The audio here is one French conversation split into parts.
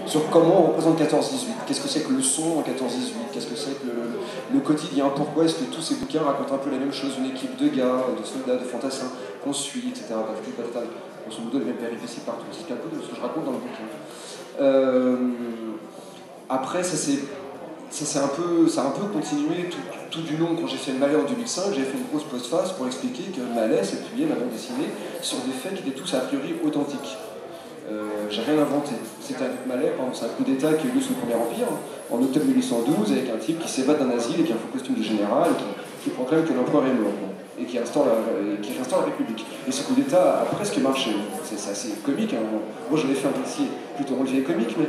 sur comment on représente 14-18, qu'est-ce que c'est que le son en 14-18, qu'est-ce que c'est que le quotidien, pourquoi est-ce que tous ces bouquins racontent un peu la même chose, une équipe de gars, de soldats, de fantassins, qu'on suit, etc. Grosso modo, les mêmes péripéties partout. C'est un peu de ce que je raconte dans le bouquin. Après, ça a un peu continué tout du long. Quand j'ai fait le Malais en 2005, j'ai fait une grosse postface pour expliquer que Malais s'appuyait, ma bande dessinée, sur des faits qui étaient tous a priori authentiques. J'ai rien inventé. C'était avec Malais, c'est un coup d'État qui a eu lieu sous le Premier Empire, en octobre 1812, avec un type qui s'évade d'un asile et qui a un faux costume de général, et qui proclame que l'empereur est mort, et qui instaure la République. Et ce coup d'État a presque marché. C'est assez comique. Hein. Moi, j'en ai fait un récit plutôt relevé comique, mais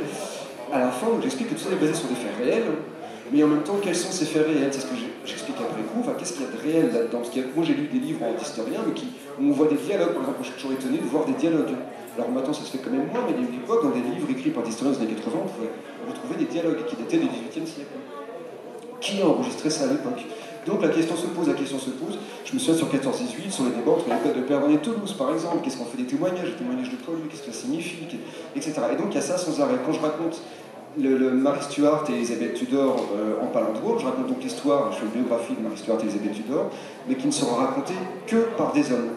à la fin, j'explique que tout ça est basé sur des faits réels, mais en même temps, quels sont ces faits réels? C'est ce que j'explique après coup. Enfin, qu'est-ce qu'il y a de réel là-dedans? Parce que moi, j'ai lu des livres d'historiens, mais où on voit des dialogues. Par exemple, je suis toujours étonné de voir des dialogues. Alors maintenant, ça se fait quand même moins, mais il y a eu une époque, dans des livres écrits par des historiens des années 80, on pouvait retrouver des dialogues qui dataient du XVIIIe siècle. Qui a enregistré ça à l'époque? Donc la question se pose. Je me souviens sur 14-18, sur les débats entre l'école de Perdonne et Toulouse, par exemple. Qu'est-ce qu'on fait des témoignages de Paul, qu'est-ce que ça signifie, etc. Et donc il y a ça sans arrêt. Quand je raconte le Mary Stuart et Elizabeth Tudor en Palindrome, je raconte donc l'histoire, je fais une biographie de Mary Stuart et Elizabeth Tudor, mais qui ne sera racontée que par des hommes.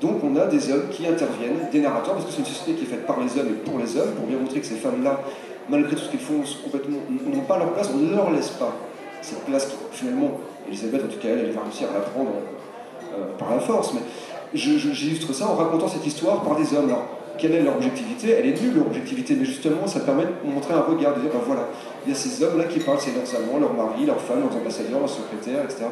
Donc on a des hommes qui interviennent, des narrateurs, parce que c'est une société qui est faite par les hommes et pour les hommes, pour bien montrer que ces femmes-là, malgré tout ce qu'elles font, n'ont pas leur place, on ne leur laisse pas cette place qui, finalement, Elisabeth, en tout cas, elle va réussir à la prendre par la force. Mais j'illustre ça en racontant cette histoire par des hommes. Alors, quelle est leur objectivité? Elle est nulle, leur objectivité, mais justement, ça permet de montrer un regard, de dire, ben voilà, il y a ces hommes-là qui parlent, c'est leurs amants, leurs maris, leurs femmes, leurs ambassadeurs, leurs secrétaires, etc.